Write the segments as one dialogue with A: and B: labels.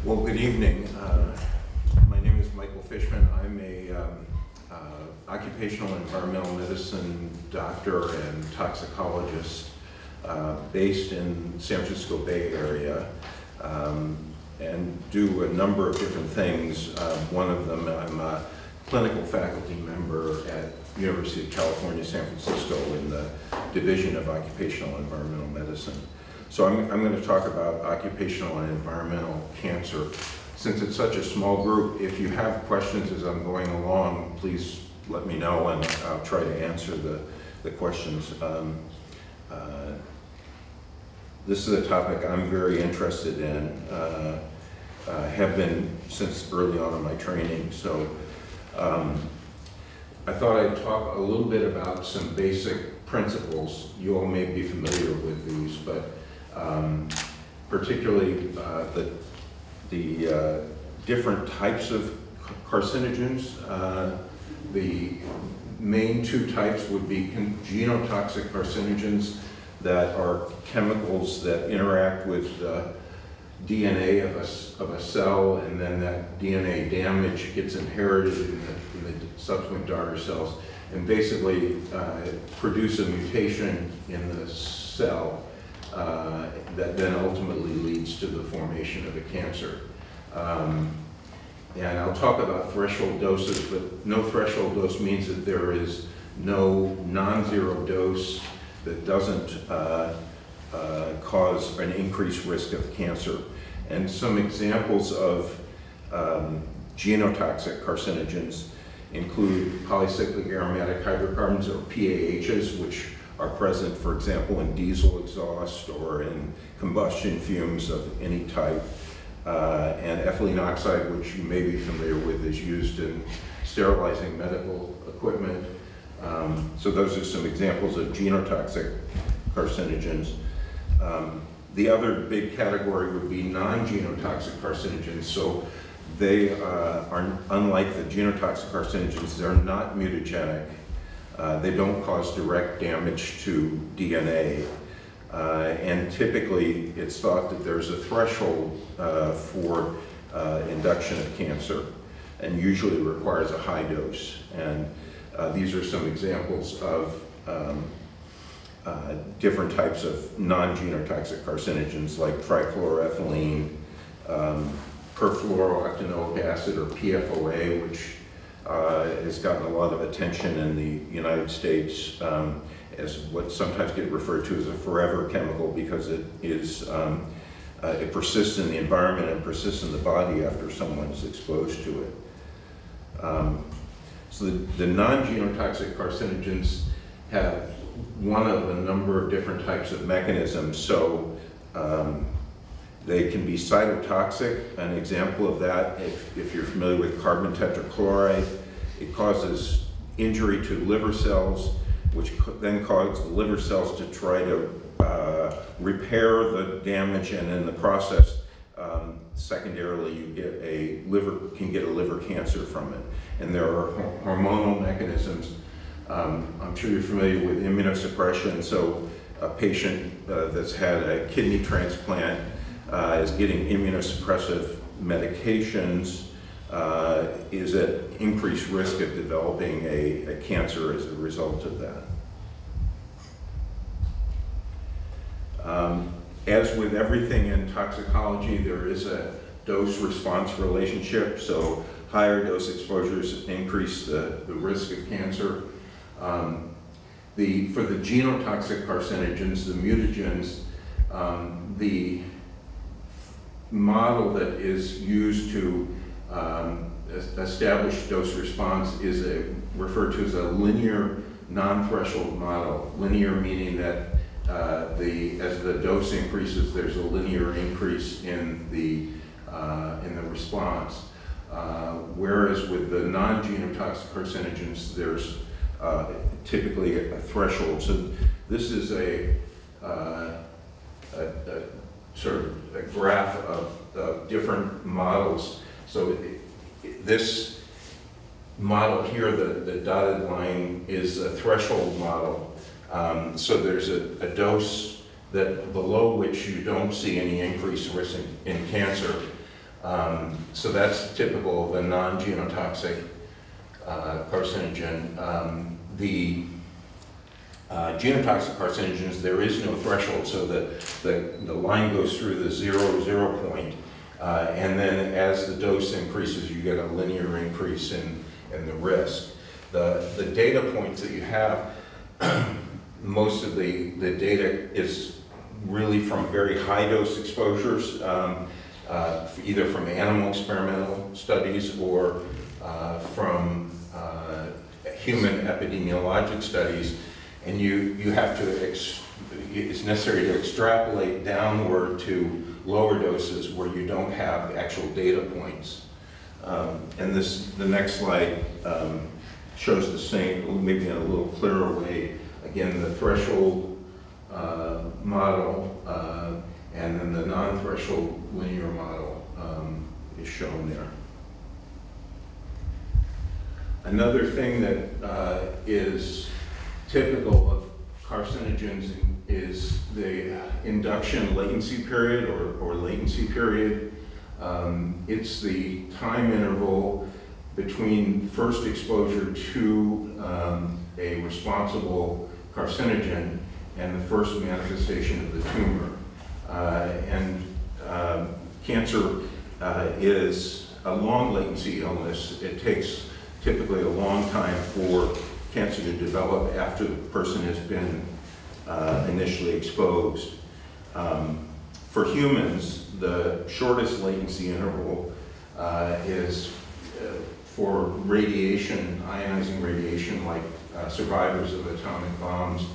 A: Well, good evening. My name is Michael Fischman. I'm a occupational and environmental medicine doctor and toxicologist based in San Francisco Bay Area, and do a number of different things. One of them, I'm a clinical faculty member at University of California, San Francisco in the Division of Occupational and Environmental Medicine. So I'm going to talk about occupational and environmental cancer. Since it's such a small group, if you have questions as I'm going along, please let me know and I'll try to answer the questions. This is a topic I'm very interested in, have been since early on in my training. So I thought I'd talk a little bit about some basic principles. You all may be familiar with these, but particularly the different types of carcinogens. The main two types would be genotoxic carcinogens that are chemicals that interact with the DNA of a cell, and then that DNA damage gets inherited in the subsequent daughter cells, and basically produce a mutation in the cell that then ultimately leads to the formation of a cancer. And I'll talk about threshold doses, but no threshold dose means that there is no non-zero dose that doesn't cause an increased risk of cancer. And some examples of genotoxic carcinogens include polycyclic aromatic hydrocarbons, or PAHs, which are present, for example, in diesel exhaust or in combustion fumes of any type. And ethylene oxide, which you may be familiar with, is used in sterilizing medical equipment. So those are some examples of genotoxic carcinogens. The other big category would be non-genotoxic carcinogens. So they are, unlike the genotoxic carcinogens, they're not mutagenic. They don't cause direct damage to DNA. And typically, it's thought that there's a threshold for induction of cancer, and usually requires a high dose. And these are some examples of different types of non-genotoxic carcinogens, like trichloroethylene, perfluorooctanoic acid, or PFOA, which has gotten a lot of attention in the United States as what sometimes get referred to as a forever chemical, because it is it persists in the environment and persists in the body after someone is exposed to it. So the non-genotoxic carcinogens have one of a number of different types of mechanisms. So they can be cytotoxic. An example of that, if you're familiar with carbon tetrachloride, it causes injury to liver cells, which then causes the liver cells to try to repair the damage, and in the process, secondarily, you can get a liver cancer from it. And there are hormonal mechanisms. I'm sure you're familiar with immunosuppression. So a patient that's had a kidney transplant is getting immunosuppressive medications, is at increased risk of developing a cancer as a result of that. As with everything in toxicology, there is a dose-response relationship. So higher dose exposures increase the risk of cancer. For the genotoxic carcinogens, the mutagens, the model that is used to establish dose response is referred to as a linear non-threshold model. Linear meaning that as the dose increases, there's a linear increase in the response. Whereas with the non-genotoxic carcinogens, there's typically a threshold. So this is a sort of a graph of different models. So this model here, the dotted line, is a threshold model. So there's a dose that below which you don't see any increased risk in cancer. So that's typical of a non-genotoxic carcinogen. The genotoxic carcinogens, there is no threshold, so the line goes through the 0 point, and then as the dose increases, you get a linear increase in the risk. The data points that you have, most of the data is really from very high dose exposures, either from animal experimental studies or from human epidemiologic studies, and you have to, it's necessary to extrapolate downward to lower doses where you don't have actual data points. And the next slide shows the same, maybe in a little clearer way. Again, the threshold model and then the non-threshold linear model is shown there. Another thing that is typical of carcinogens is the induction latency period or latency period. It's the time interval between first exposure to a responsible carcinogen and the first manifestation of the tumor. Cancer is a long latency illness. It takes typically a long time for cancer to develop after the person has been initially exposed. For humans, the shortest latency interval is for radiation, ionizing radiation, like survivors of atomic bombs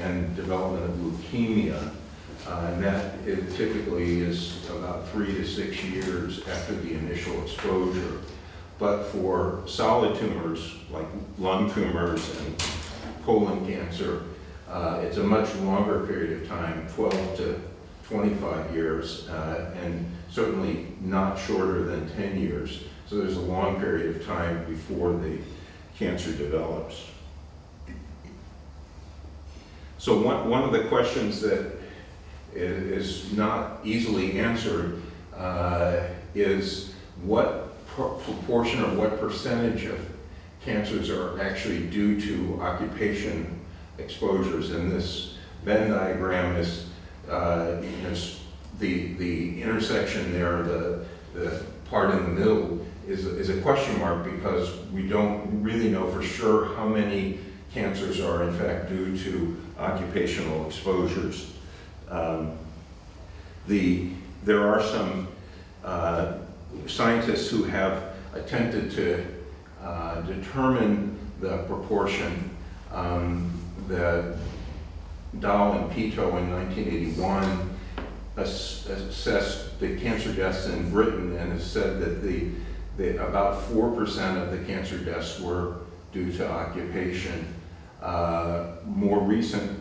A: and development of leukemia. And that typically is about 3 to 6 years after the initial exposure. But for solid tumors, like lung tumors and colon cancer, it's a much longer period of time, 12 to 25 years, and certainly not shorter than 10 years. So there's a long period of time before the cancer develops. So one of the questions that is not easily answered is what proportion or what percentage of cancers are actually due to occupation exposures. And this Venn diagram is the intersection there, the part in the middle is a question mark because we don't really know for sure how many cancers are in fact due to occupational exposures. There are some scientists who have attempted to determine the proportion. The Dahl and Pito in 1981 assessed the cancer deaths in Britain and has said that about 4% of the cancer deaths were due to occupation. More recent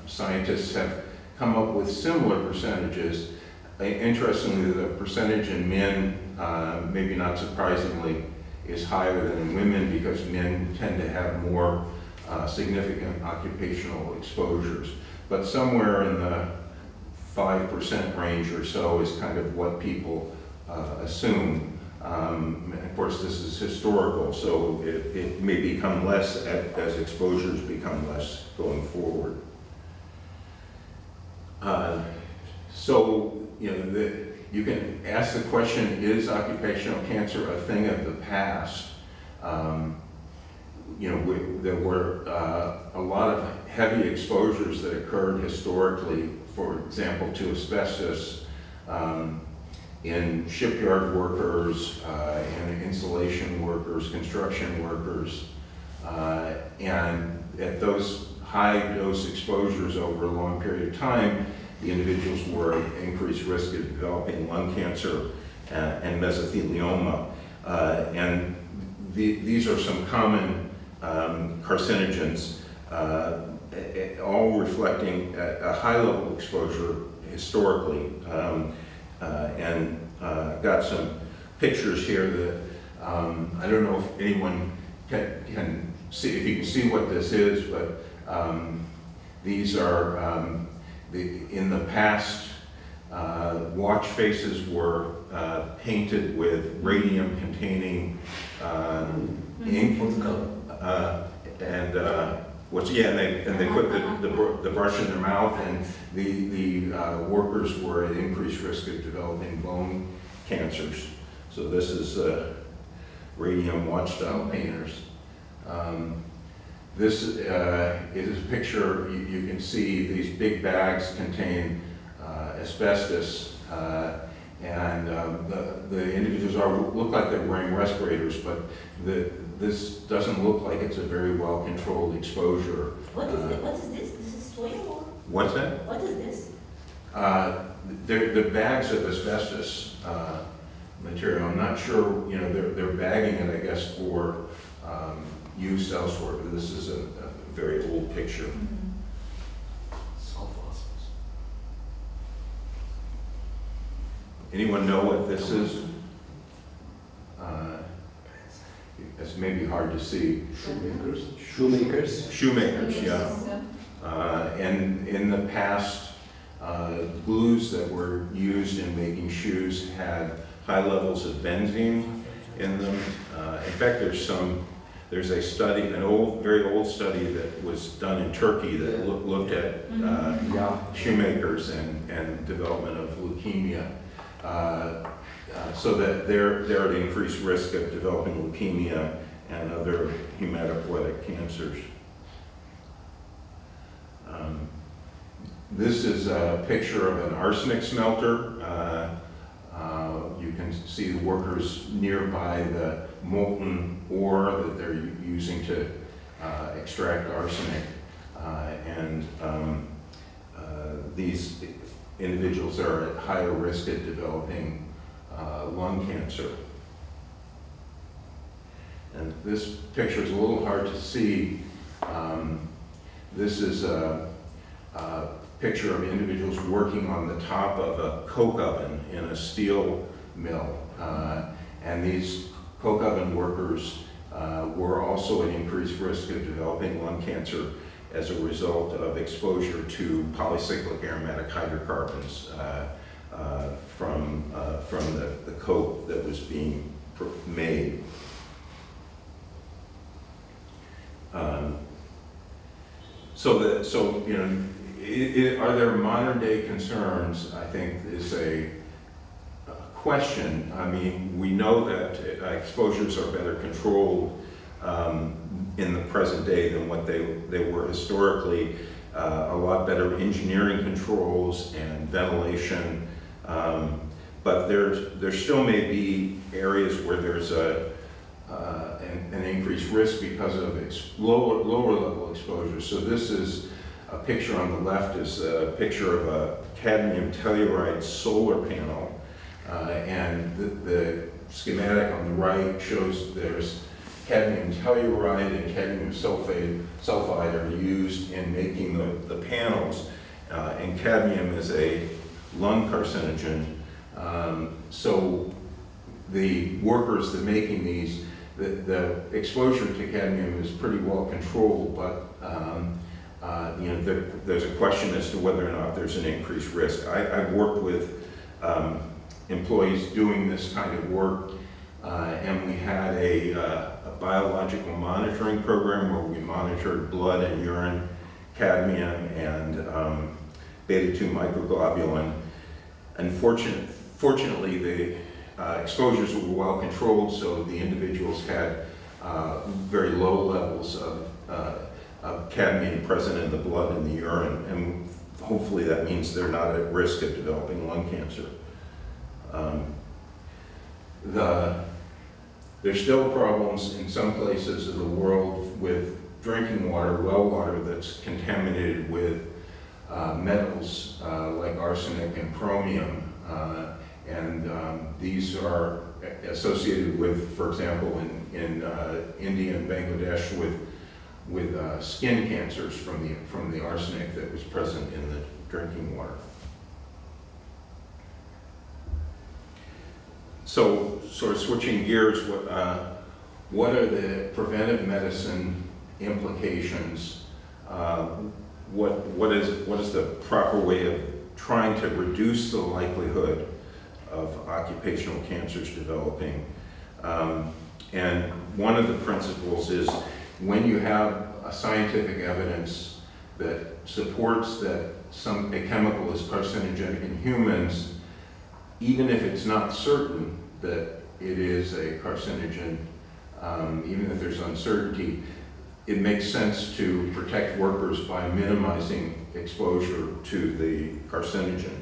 A: scientists have come up with similar percentages. Interestingly, the percentage in men, maybe not surprisingly, is higher than in women because men tend to have more significant occupational exposures. But somewhere in the 5% range or so is kind of what people assume. And of course, this is historical, so it may become less as exposures become less going forward. So, you can ask the question, is occupational cancer a thing of the past? There were a lot of heavy exposures that occurred historically, for example, to asbestos in shipyard workers, in insulation workers, construction workers, and at those high dose exposures over a long period of time, the individuals were at increased risk of developing lung cancer and mesothelioma. And these are some common carcinogens, all reflecting a high level of exposure historically. And got some pictures here that I don't know if anyone can see, if you can see what this is, but these are in the past watch faces were painted with radium-containing ink, and they put the brush in their mouth, and the workers were at increased risk of developing bone cancers. So this is radium watch-style painters. This is a picture. You can see these big bags contain asbestos, and the individuals look like they're wearing respirators, but this doesn't look like it's a very well-controlled exposure.
B: What is this? This is soil?
A: What's that?
B: What is this?
A: They're bags of asbestos material. I'm not sure, you know, they're bagging it, I guess, for use elsewhere, but this is a very old picture.
C: Salt fossils.
A: Anyone know what this is? It's maybe hard to see.
C: Shoemakers.
D: Shoemakers.
A: Shoemakers, yeah. And in the past, glues that were used in making shoes had high levels of benzene in them. In fact, there's a study, very old study that was done in Turkey that looked at shoemakers and development of leukemia. So that they're at increased risk of developing leukemia and other hematopoietic cancers. This is a picture of an arsenic smelter. You can see the workers nearby the molten ore that they're using to extract arsenic. These individuals are at higher risk of developing lung cancer. And this picture is a little hard to see. This is a picture of individuals working on the top of a coke oven in a steel mill. And these coke oven workers were also at increased risk of developing lung cancer as a result of exposure to polycyclic aromatic hydrocarbons from the coke that was being made. So you know, are there modern day concerns? I think is a question. I mean, we know that exposures are better controlled in the present day than what they were historically. A lot better engineering controls and ventilation, but there still may be areas where there's an increased risk because of lower level exposure. So this is a picture on the left is a picture of a cadmium telluride solar panel, and the schematic on the right shows there's cadmium telluride and cadmium sulfide are used in making the panels, and cadmium is a lung carcinogen. So the workers that are making these, the exposure to cadmium is pretty well controlled, but you know, there's a question as to whether or not there's an increased risk. I've worked with employees doing this kind of work, and we had a biological monitoring program where we monitored blood and urine cadmium and beta-2 microglobulin. Fortunately, the exposures were well controlled, so the individuals had very low levels of cadmium present in the blood and the urine, and hopefully that means they're not at risk of developing lung cancer. There's still problems in some places of the world with drinking water, well water, that's contaminated with metals like arsenic and chromium. These are associated with, for example, in India and Bangladesh with skin cancers from the arsenic that was present in the drinking water. So, sort of switching gears, what are the preventive medicine implications? What is the proper way trying to reduce the likelihood of occupational cancers developing. And one of the principles is when you have a scientific evidence that supports that a chemical is carcinogenic in humans, even if it's not certain that it is a carcinogen, even if there's uncertainty, it makes sense to protect workers by minimizing exposure to the carcinogen.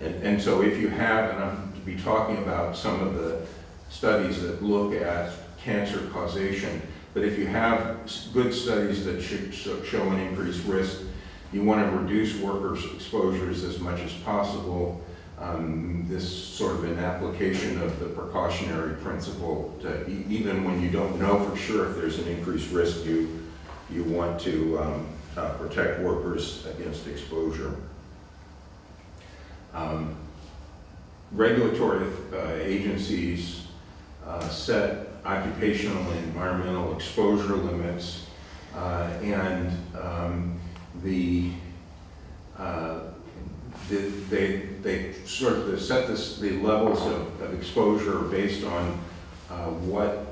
A: And so if you have, and I'm to be talking about some of the studies that look at cancer causation, but if you have good studies that show an increased risk, you want to reduce workers' exposures as much as possible. This sort of an application of the precautionary principle to even when you don't know for sure if there's an increased risk, you want to protect workers against exposure. Regulatory agencies set occupational and environmental exposure limits, and they sort of set the levels of exposure based on what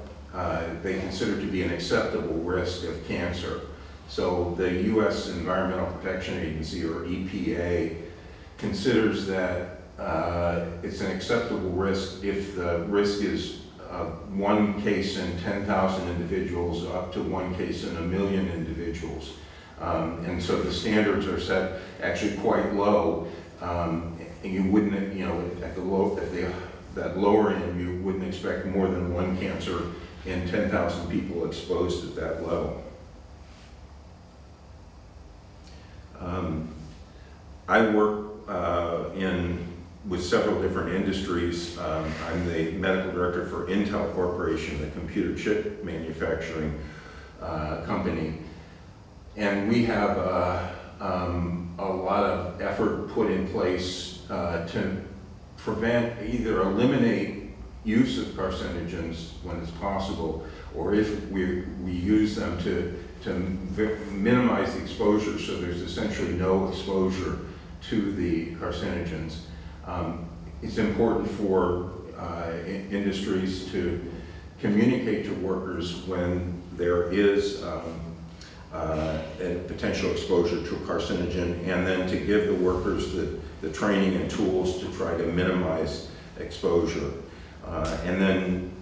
A: they consider to be an acceptable risk of cancer. So the U.S. Environmental Protection Agency, or EPA, considers that it's an acceptable risk if the risk is 1 case in 10,000 individuals up to 1 case in 1 million individuals. And so the standards are set actually quite low. And you wouldn't, at that lower end, you wouldn't expect more than 1 cancer in 10,000 people exposed at that level. I work with several different industries. I'm the medical director for Intel Corporation, the computer chip manufacturing company. And we have a lot of effort put in place to prevent, either eliminate use of carcinogens when it's possible, or if we use them to minimize the exposure so there's essentially no exposure to the carcinogens. It's important for industries to communicate to workers when there is a potential exposure to a carcinogen, and then to give the workers the training and tools to try to minimize exposure. And then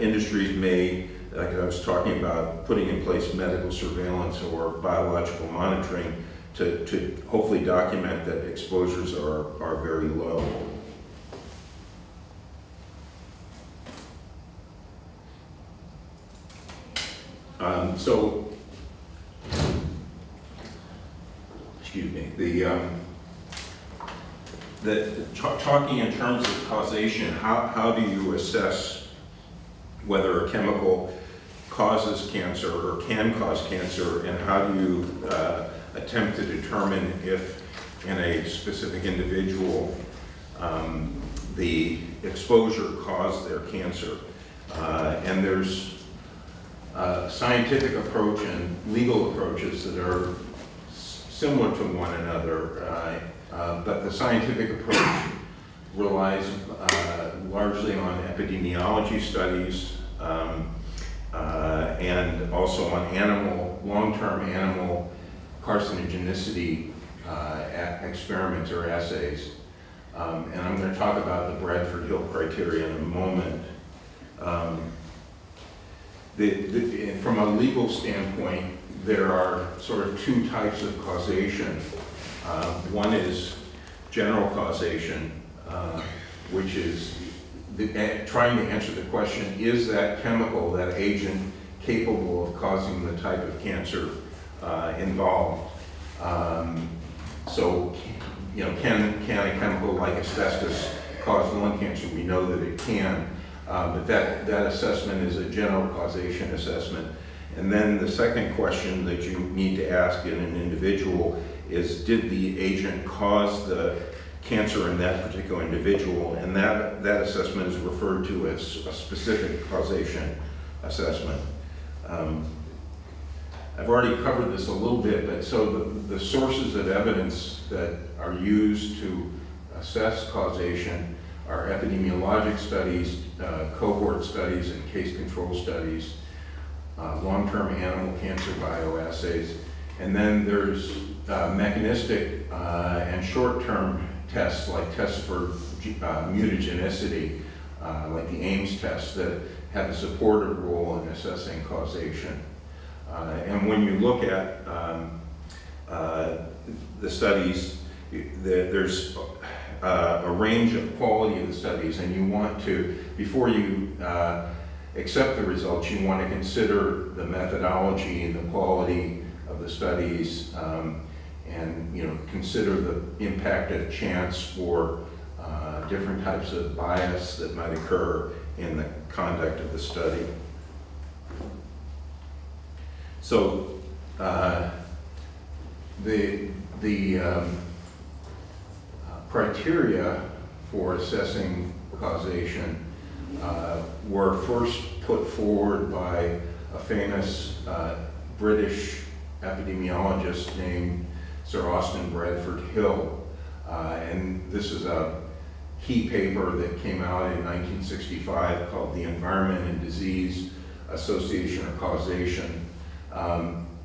A: industries may, like I was talking about, putting in place medical surveillance or biological monitoring to hopefully document that exposures are very low. So, excuse me, talking in terms of causation, how do you assess whether a chemical causes cancer or can cause cancer, and how do you attempt to determine if in a specific individual the exposure caused their cancer? And there's a scientific approach and legal approaches that are similar to one another, but the scientific approach relies largely on epidemiology studies and also on long-term animal carcinogenicity experiments or assays. And I'm going to talk about the Bradford Hill criteria in a moment. From a legal standpoint, there are sort of 2 types of causation. One is general causation, which is trying to answer the question, is that chemical, that agent, capable of causing the type of cancer involved? So, can a chemical like asbestos cause lung cancer? We know that it can, but that assessment is a general causation assessment. And then the second question that you need to ask in an individual is, did the agent cause the cancer in that particular individual? And that assessment is referred to as a specific causation assessment. I've already covered this a little bit, but so the sources of evidence that are used to assess causation are epidemiologic studies, cohort studies, and case control studies, long-term animal cancer bioassays, and then there's mechanistic and short-term tests like tests for mutagenicity, like the Ames test, that have a supportive role in assessing causation. And when you look at the studies, there's a range of quality of the studies, and you want to, before you accept the results, you want to consider the methodology and the quality of the studies, and consider the impact of chance for different types of bias that might occur in the conduct of the study. So the criteria for assessing causation were first put forward by a famous British epidemiologist named Sir Austin Bradford Hill. And this is a key paper that came out in 1965 called The Environment and Disease Association or Causation.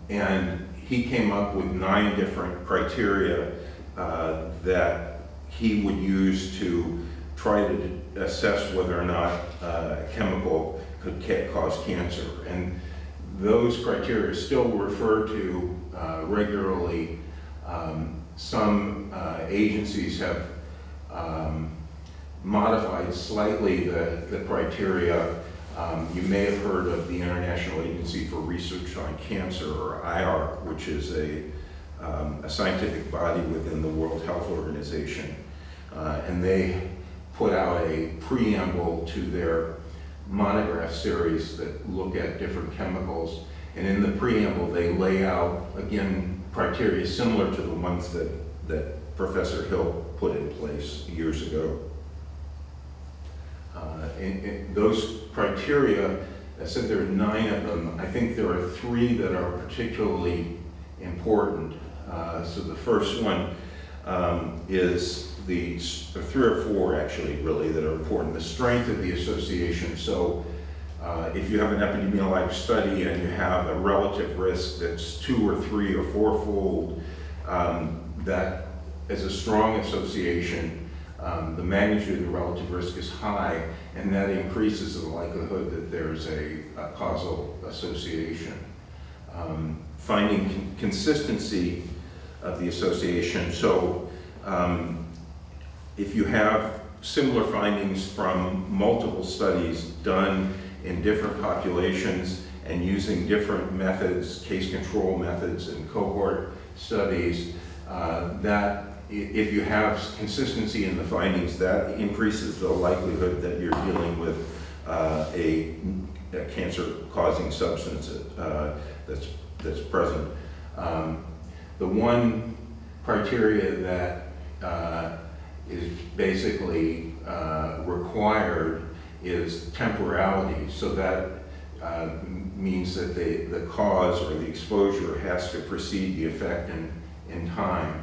A: And he came up with 9 different criteria that he would use to try to assess whether or not a chemical could cause cancer. And those criteria still refer to regularly. Some agencies have modified slightly the criteria. You may have heard of the International Agency for Research on Cancer, or IARC, which is a scientific body within the World Health Organization. And they put out a preamble to their monograph series that look at different chemicals. And in the preamble, they lay out, again, criteria similar to the ones that Professor Hill put in place years ago. And those criteria, I said there are 9 of them. I think there are 3 that are particularly important. So the first one is 3 or 4 actually, really, that are important. The strength of the association. So if you have an epidemiologic study and you have a relative risk that's 2 or 3 or 4-fold, that is a strong association. The magnitude of the relative risk is high, and that increases the likelihood that there's a causal association. Finding consistency of the association. So if you have similar findings from multiple studies done in different populations and using different methods, case control methods and cohort studies, that if you have consistency in the findings, that increases the likelihood that you're dealing with a cancer-causing substance that's present. The one criteria that is basically required is temporality. So that means that the cause or the exposure has to precede the effect in time.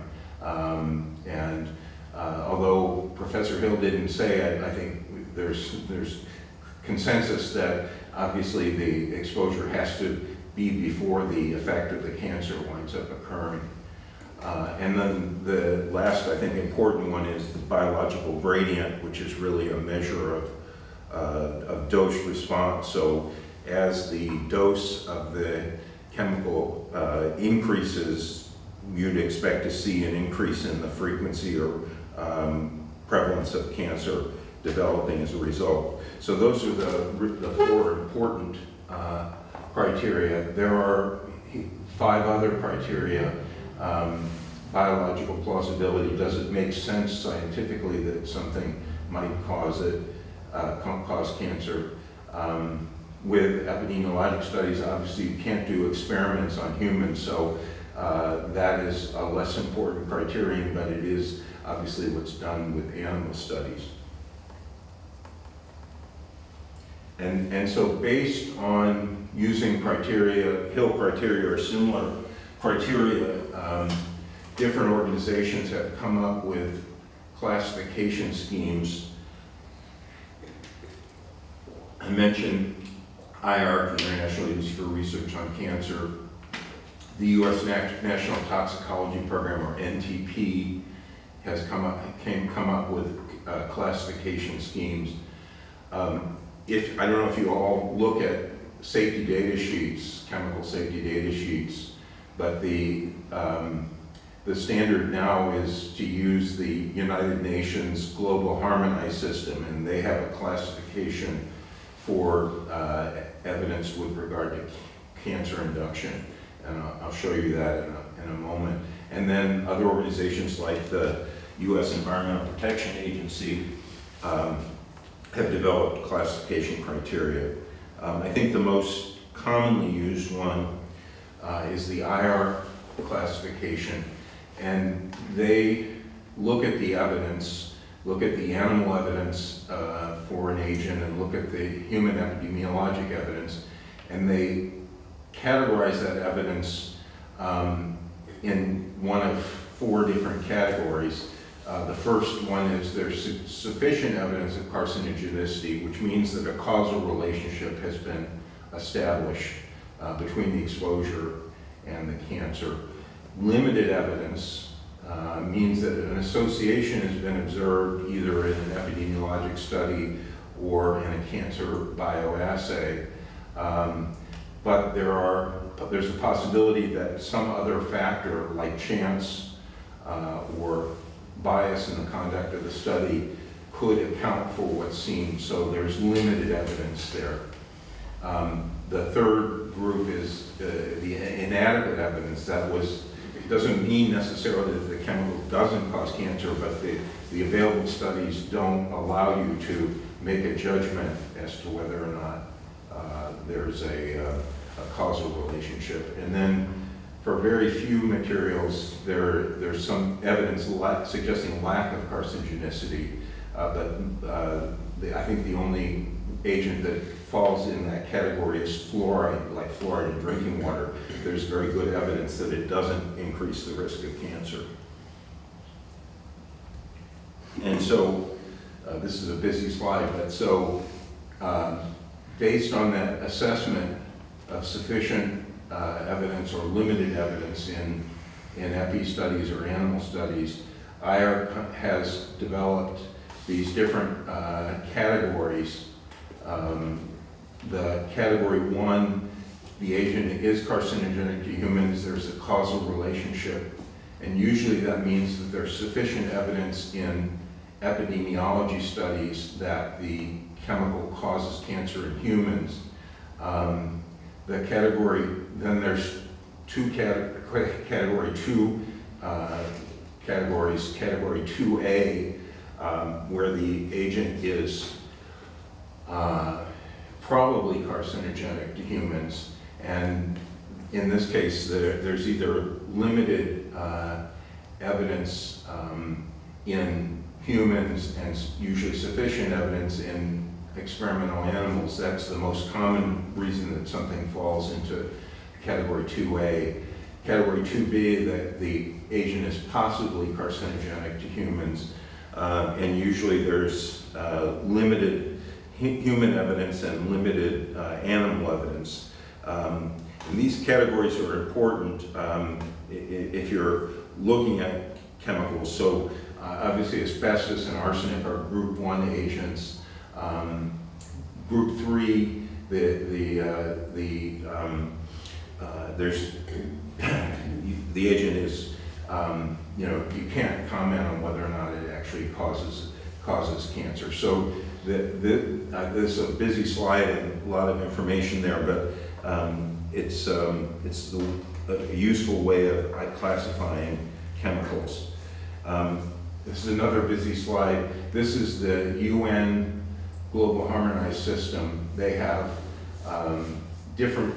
A: Although Professor Hill didn't say it, I think there's consensus that obviously the exposure has to be before the effect of the cancer winds up occurring. And then the last, I think, important one is the biological gradient, which is really a measure of dose response. So as the dose of the chemical increases, you'd expect to see an increase in the frequency or prevalence of cancer developing as a result. So those are the 4 important criteria. There are 5 other criteria. Biological plausibility. Does it make sense scientifically that something might cause cancer? With epidemiologic studies, obviously you can't do experiments on humans, so that is a less important criterion, but it is obviously what's done with animal studies. And so based on using criteria, Hill criteria or similar criteria, different organizations have come up with classification schemes. I mentioned IARC, the International Agency for Research on Cancer, the U.S. National Toxicology Program, or NTP, has come up with classification schemes. I don't know if you all look at safety data sheets, chemical safety data sheets, but the standard now is to use the United Nations Global Harmonized System, and they have a classification for evidence with regard to cancer induction, and I'll show you that in a moment. And then other organizations like the U.S. Environmental Protection Agency have developed classification criteria. I think the most commonly used one is the IARC classification, and they look at the evidence, look at the animal evidence for an agent, and look at the human epidemiologic evidence, and they categorize that evidence in one of 4 different categories. The first one is there's sufficient evidence of carcinogenicity, which means that a causal relationship has been established between the exposure and the cancer. Limited evidence means that an association has been observed either in an epidemiologic study or in a cancer bioassay. But there's a possibility that some other factor like chance or bias in the conduct of the study could account for what's seen, so there's limited evidence there. The third group is the inadequate evidence. It doesn't mean necessarily that the chemical doesn't cause cancer, but the available studies don't allow you to make a judgment as to whether or not there's a causal relationship. And then for very few materials, there's some evidence suggesting lack of carcinogenicity, but I think the only agent that falls in that category is fluoride, like fluoride in drinking water. There's very good evidence that it doesn't increase the risk of cancer. And so, this is a busy slide, but so based on that assessment of sufficient evidence or limited evidence in epi studies or animal studies, IARC has developed these different categories. The category 1, the agent is carcinogenic to humans, there's a causal relationship, and usually that means that there's sufficient evidence in epidemiology studies that the chemical causes cancer in humans. The category, then there's category 2 categories. Category 2A, where the agent is probably carcinogenic to humans, and in this case there's either limited evidence in humans and usually sufficient evidence in experimental animals. That's the most common reason that something falls into category 2A. Category 2B, that the agent is possibly carcinogenic to humans, and usually there's limited human evidence and limited animal evidence. And these categories are important if you're looking at chemicals. So obviously asbestos and arsenic are group 1 agents. Group 3, there's the agent is, you can't comment on whether or not it actually causes cancer. So this is a busy slide and a lot of information there, but it's a useful way of classifying chemicals. This is another busy slide. This is the UN Global Harmonized System. They have different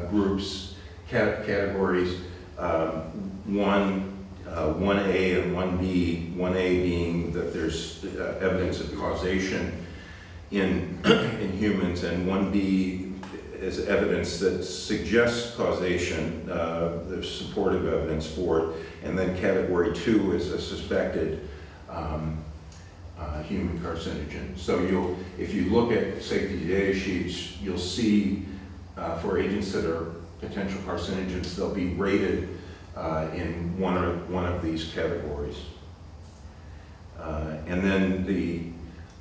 A: groups, categories, 1A and 1B, 1A being that there's evidence of causation in humans, and 1B as evidence that suggests causation. There's supportive evidence for it. And then category 2 is a suspected human carcinogen. So if you look at safety data sheets, you'll see for agents that are potential carcinogens, they'll be rated in one of these categories. And then the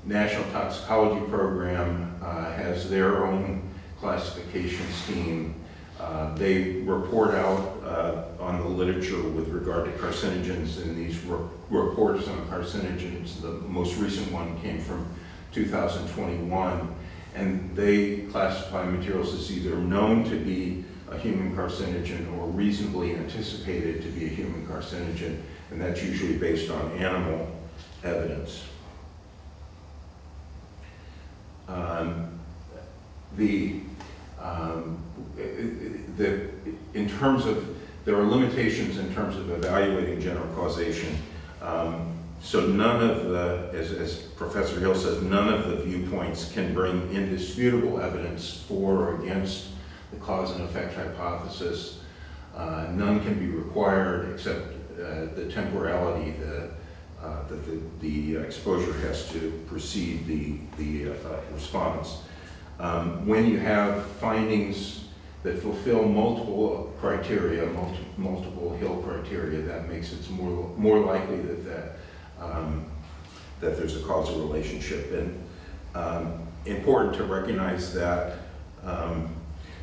A: National Toxicology Program has their own classification scheme. They report out on the literature with regard to carcinogens, and these reports on carcinogens, the most recent one came from 2021, and they classify materials as either known to be a human carcinogen or reasonably anticipated to be a human carcinogen, and that's usually based on animal evidence. In terms of, there are limitations in terms of evaluating general causation. So none of the, as Professor Hill says, none of the viewpoints can bring indisputable evidence for or against the cause and effect hypothesis. None can be required except the temporality that the exposure has to precede the response. When you have findings that fulfill multiple criteria, multiple Hill criteria, that makes it more likely that there's a causal relationship. And important to recognize that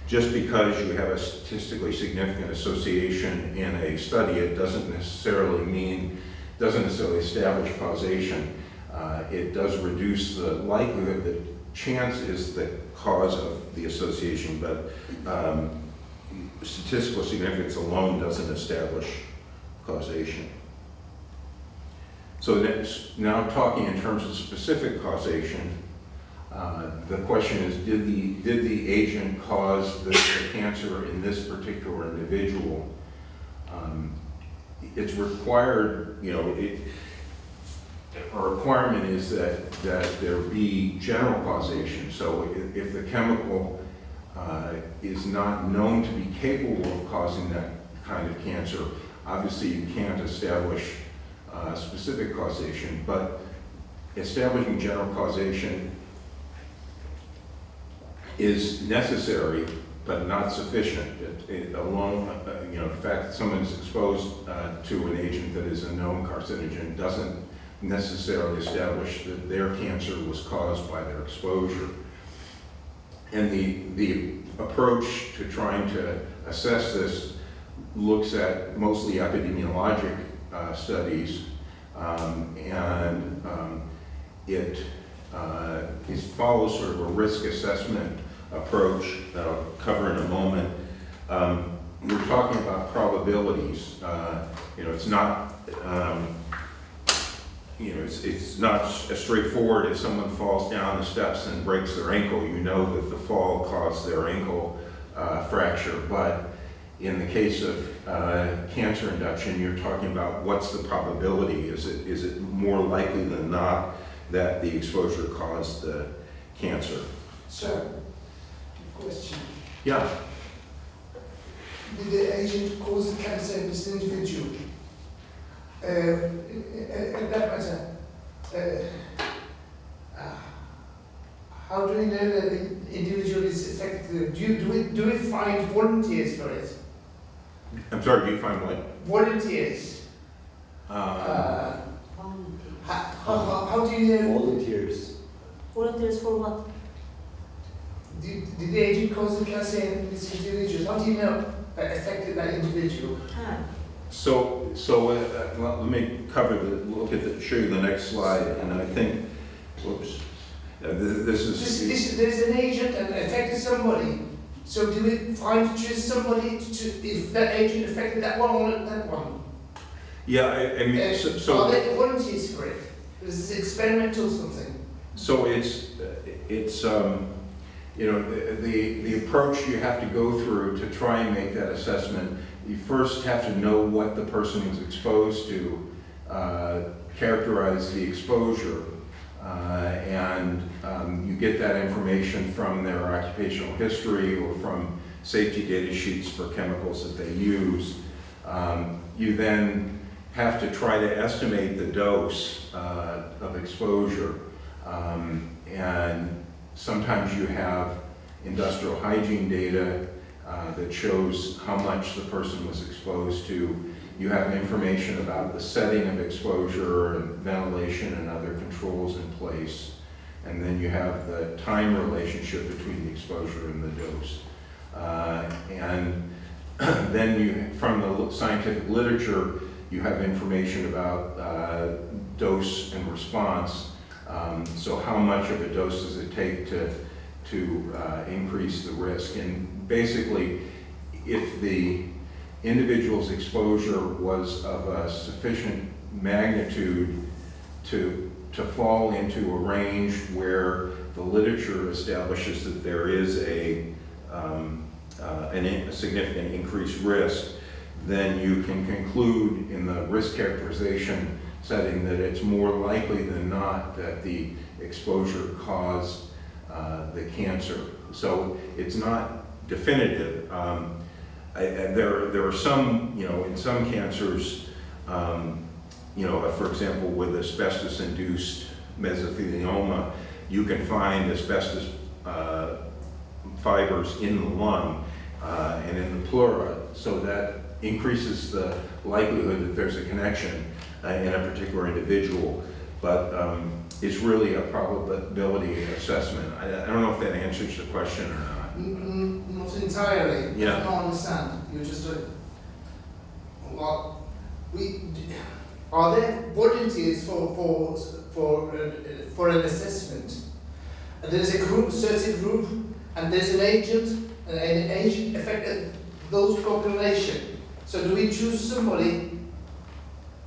A: just because you have a statistically significant association in a study, it doesn't necessarily establish causation. It does reduce the likelihood that chance is the cause of the association, but statistical significance alone doesn't establish causation. So now talking in terms of specific causation, the question is, did the agent cause the cancer in this particular individual? It's required, a requirement is that there be general causation. So if the chemical is not known to be capable of causing that kind of cancer, obviously you can't establish specific causation, but establishing general causation is necessary but not sufficient. It alone, the fact that someone is exposed to an agent that is a known carcinogen doesn't necessarily establish that their cancer was caused by their exposure. And the approach to trying to assess this looks at mostly epidemiologic studies, it follows sort of a risk assessment approach that I'll cover in a moment. We're talking about probabilities. It's not it's not as straightforward. If someone falls down the steps and breaks their ankle, you know that the fall caused their ankle fracture. But in the case of cancer induction, you're talking about what's the probability. Is it more likely than not that the exposure caused the cancer?
C: Sir, question.
A: Yeah.
C: Did the agent cause the cancer in this individual? That matter, how do we know that the individual is affected? Do we find volunteers for it?
A: I'm sorry, do you find what?
C: Volunteers. How do you know?
D: Volunteers.
B: Volunteers for what?
C: Did the agent cause the cancer in this individual? How do you know that affected that individual?
A: So let me show you the next slide, and I think, whoops, this is...
C: There's an agent that affected somebody, so do we find just somebody if that agent affected that one or that one?
A: Yeah, I mean,
C: are there volunteers for it? Is this experimental something?
A: So it's the approach you have to go through to try and make that assessment. You first have to know what the person was exposed to, characterize the exposure, You get that information from their occupational history or from safety data sheets for chemicals that they use. You then have to try to estimate the dose of exposure. And sometimes you have industrial hygiene data that shows how much the person was exposed to. You have information about the setting of exposure and ventilation and other controls in place. And then you have the time relationship between the exposure and the dose. Then from the scientific literature, you have information about dose and response. So how much of a dose does it take to increase the risk? And basically, if the individual's exposure was of a sufficient magnitude to fall into a range where the literature establishes that there is a significant increased risk, then you can conclude in the risk characterization setting that it's more likely than not that the exposure caused the cancer. So it's not definitive. There are some, in some cancers, for example, with asbestos-induced mesothelioma, you can find asbestos fibers in the lung and in the pleura, so that increases the likelihood that there's a connection in a particular individual, but it's really a probability assessment. I don't know if that answers the question or not.
C: Not entirely.
A: Yeah.
C: I don't understand. You're just are there volunteers for an assessment? And there's a group, certain group, and there's an agent, and an agent affected those population. So do we choose somebody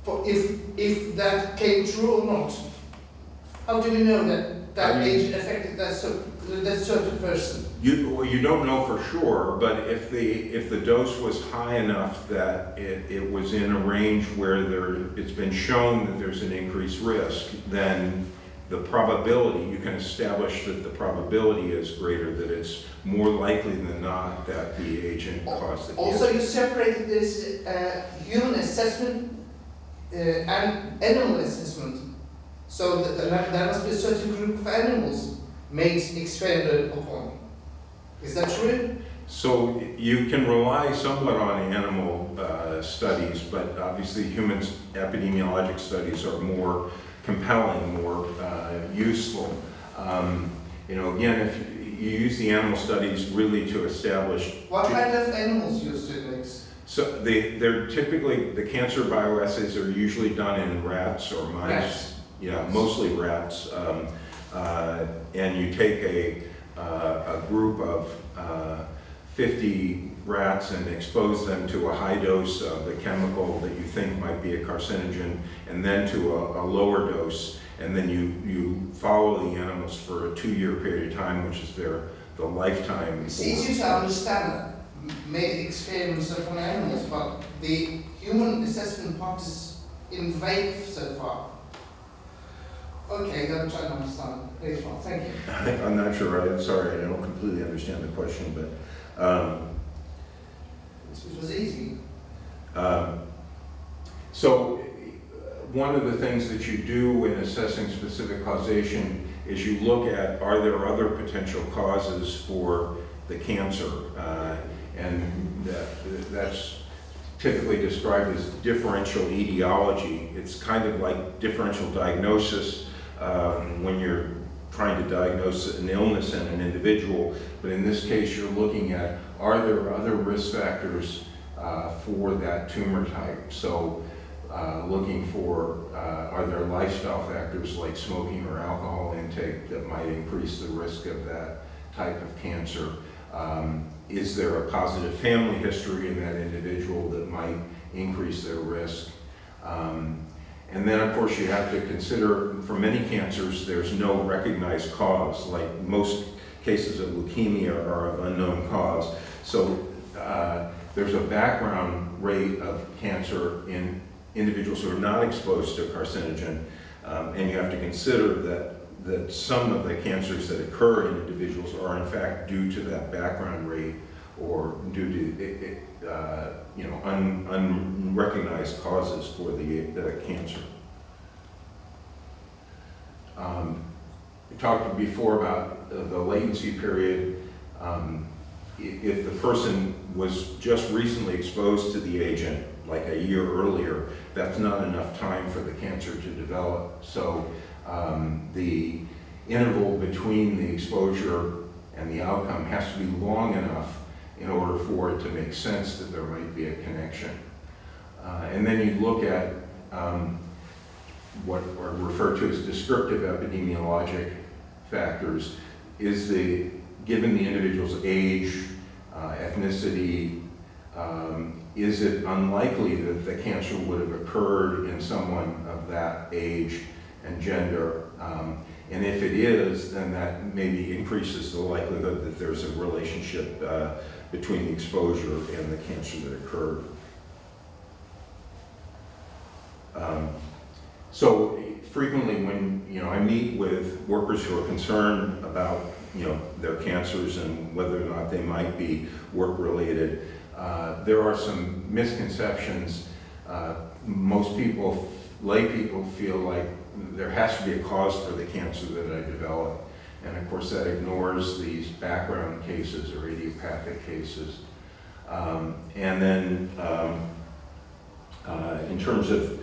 C: for if that came true or not? How do we know that agent affected that certain person?
A: You don't know for sure, but if the dose was high enough that it was in a range where it's been shown that there's an increased risk, then the probability, you can establish that the probability is greater, that it's more likely than not that the agent caused the cancer.
C: Also, you separated this human assessment and animal assessment. So there must be a certain group of animals made experimented upon. Is that true?
A: So you can rely somewhat on animal studies, but obviously human epidemiologic studies are more compelling, more useful. Again, if you use the animal studies really to establish...
C: What kind of animals used to mix?
A: So they're typically, the cancer bioassays are usually done in rats or mice.
C: Rats.
A: Yeah, mostly rats. And you take a group of 50 rats and expose them to a high dose of the chemical that you think might be a carcinogen, and then to a lower dose, and then you follow the animals for a 2-year period of time, which is the lifetime.
C: It's easy to understand that, made experiments upon animals, but the human assessment part is in vague so far. Okay, I'm trying to understand. Please, well, thank you.
A: I'm not sure. I'm sorry, I don't completely understand the question, but
C: it was easy.
A: So one of the things that you do in assessing specific causation is you look at, are there other potential causes for the cancer? And that's typically described as differential etiology. It's kind of like differential diagnosis when you're trying to diagnose an illness in an individual, but in this case you're looking at, are there other risk factors for that tumor type? So looking for, are there lifestyle factors like smoking or alcohol intake that might increase the risk of that type of cancer? Is there a positive family history in that individual that might increase their risk? And then, of course, you have to consider, for many cancers, there's no recognized cause. Like most cases of leukemia are of unknown cause. So there's a background rate of cancer in individuals who are not exposed to a carcinogen. And you have to consider that that some of the cancers that occur in individuals are in fact due to that background rate or due to unrecognized causes for the cancer. We talked before about the latency period. If the person was just recently exposed to the agent, like a year earlier, that's not enough time for the cancer to develop. So the interval between the exposure and the outcome has to be long enough in order for it to make sense that there might be a connection. And then you look at what are referred to as descriptive epidemiologic factors. Given the individual's age, ethnicity, is it unlikely that the cancer would have occurred in someone of that age and gender? And if it is, then that maybe increases the likelihood that there's a relationship between the exposure and the cancer that occurred. So frequently when I meet with workers who are concerned about their cancers and whether or not they might be work-related, there are some misconceptions. Most people, lay people, feel like there has to be a cause for the cancer that I develop. And of course that ignores these background cases or idiopathic cases. And then in terms of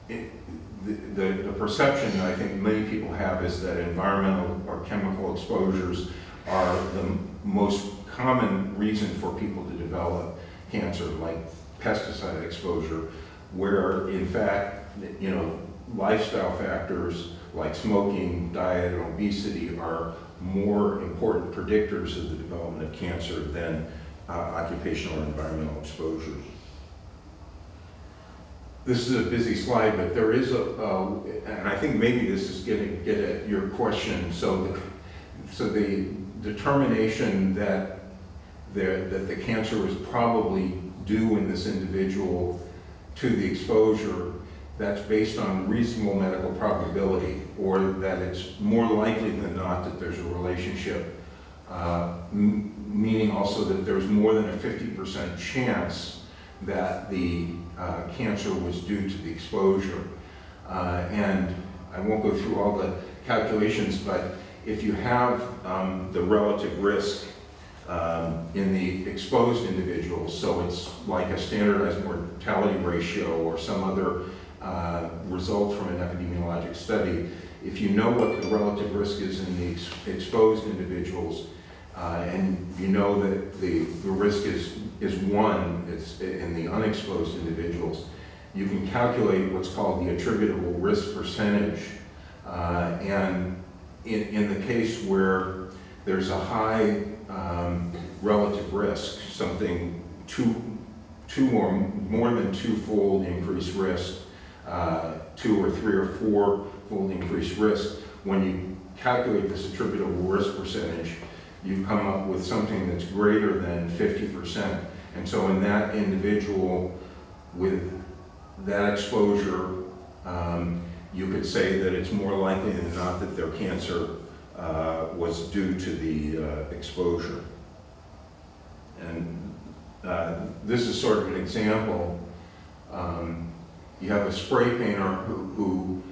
A: the perception that I think many people have is that environmental or chemical exposures are the most common reason for people to develop cancer, like pesticide exposure, where in fact, lifestyle factors like smoking, diet, and obesity are more important predictors of the development of cancer than occupational or environmental exposures. This is a busy slide, but there is and I think maybe this is get at your question. So the determination that the cancer was probably due in this individual to the exposure, that's based on reasonable medical probability, or that it's more likely than not that there's a relationship, meaning also that there's more than a 50% chance that the cancer was due to the exposure. And I won't go through all the calculations, but if you have the relative risk in the exposed individuals, so it's like a standardized mortality ratio or some other result from an epidemiologic study, if you know what the relative risk is in the exposed individuals, and you know that the risk is 1, it's in the unexposed individuals, you can calculate what's called the attributable risk percentage. And in the case where there's a high relative risk, something two or more than twofold increased risk, 2 or 3 or 4-fold increased risk, when you calculate this attributable risk percentage, you come up with something that's greater than 50%. And so in that individual with that exposure, you could say that it's more likely than not that their cancer was due to the exposure. And this is sort of an example. You have a spray painter who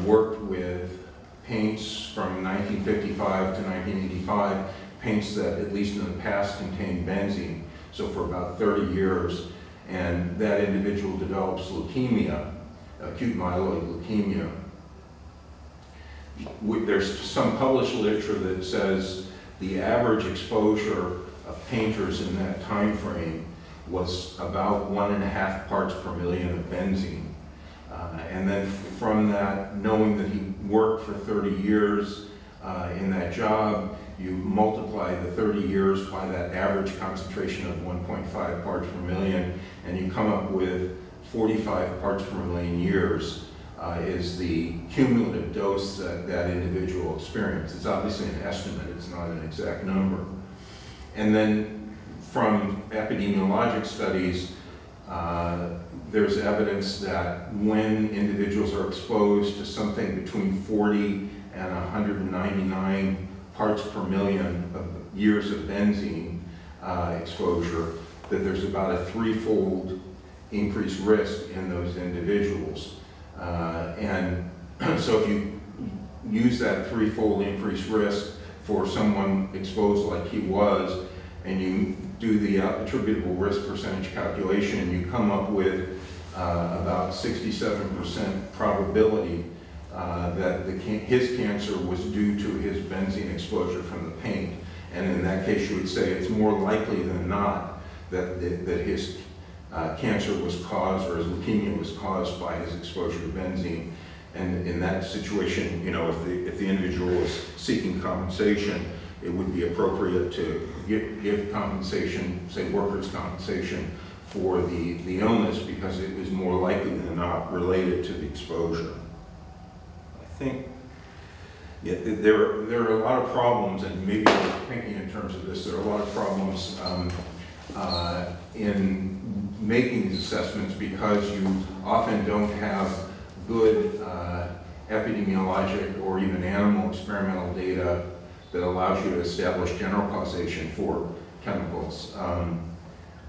A: worked with paints from 1955 to 1985, paints that at least in the past contained benzene, so for about 30 years, and that individual develops leukemia, acute myeloid leukemia. There's some published literature that says the average exposure of painters in that time frame was about 1.5 parts per million of benzene. And then from that, knowing that he worked for 30 years in that job, you multiply the 30 years by that average concentration of 1.5 parts per million, and you come up with 45 parts per million years is the cumulative dose that that individual experienced. It's obviously an estimate, it's not an exact number. And then from epidemiologic studies, there's evidence that when individuals are exposed to something between 40 and 199 parts per million of years of benzene exposure, that there's about a threefold increased risk in those individuals. And so if you use that threefold increased risk for someone exposed like he was, and you do the attributable risk percentage calculation, you come up with about 67% probability that his cancer was due to his benzene exposure from the paint. And in that case, you would say it's more likely than not that his cancer was caused, or his leukemia was caused by his exposure to benzene. And in that situation, you know, if the individual was seeking compensation, it would be appropriate to give compensation, say workers' compensation, for the illness, because it was more likely than not related to the exposure. I think there are a lot of problems, and maybe thinking in terms of this, there are a lot of problems in making these assessments, because you often don't have good epidemiologic or even animal experimental data that allows you to establish general causation for chemicals.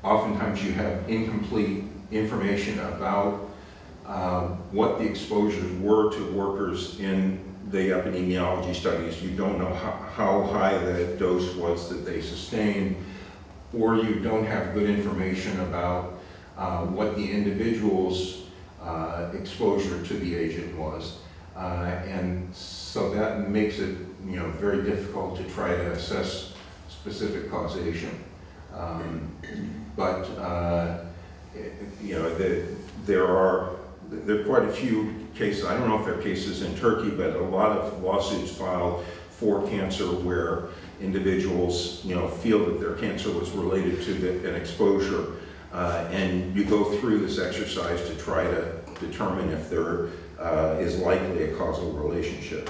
A: Oftentimes you have incomplete information about what the exposures were to workers in the epidemiology studies. You don't know how high the dose was that they sustained, or you don't have good information about what the individual's exposure to the agent was. And so that makes it, you know, very difficult to try to assess specific causation. You know, there are quite a few cases. I don't know if there are cases in Turkey, but a lot of lawsuits filed for cancer where individuals, you know, feel that their cancer was related to an exposure, and you go through this exercise to try to determine if there is likely a causal relationship.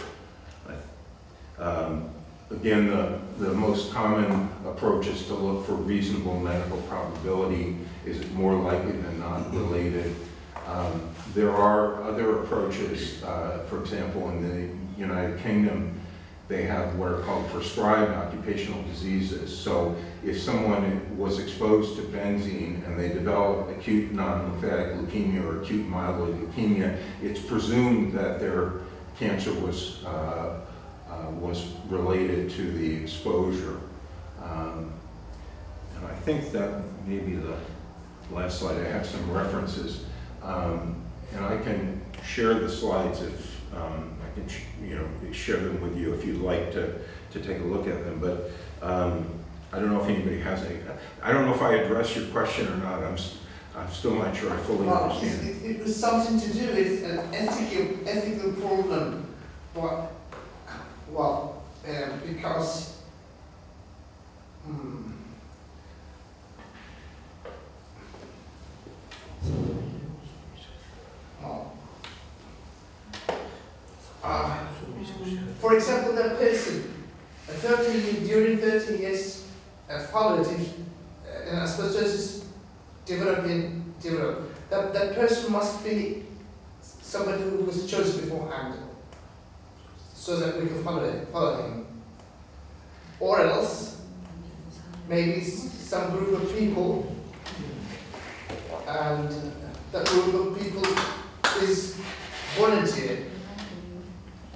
A: Again, the most common approach is to look for reasonable medical probability. Is it more likely than not related? There are other approaches. For example, in the United Kingdom, they have what are called prescribed occupational diseases. So if someone was exposed to benzene and they develop acute non-lymphatic leukemia or acute myeloid leukemia, it's presumed that their cancer was related to the exposure. And I think that may be the last slide. I have some references. And I can share the slides if I can, you know, share them with you if you'd like to take a look at them. But I don't know if anybody has any. I don't know if I addressed your question or not. I'm still not sure I fully understand.
C: It was something to do with an ethical problem, but because for example, that person, during 30 years, followed and asbestosis developed. That person must be somebody who was chosen beforehand, so that we can follow him. Or else, maybe some group of people, and that group of people is volunteered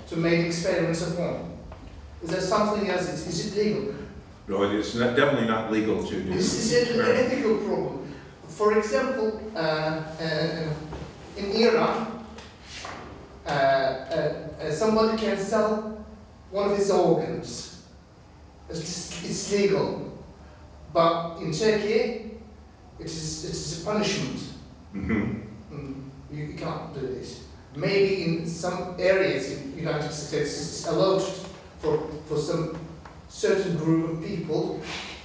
C: to make experiments upon. Is there something else? Is it legal?
A: No, it's definitely not legal to do.
C: This is an ethical problem. For example, in Iran, somebody can sell one of his organs. It's legal, but in Turkey, it is a punishment. You can't do this. Maybe in some areas in the United States, it's allowed for some certain group of people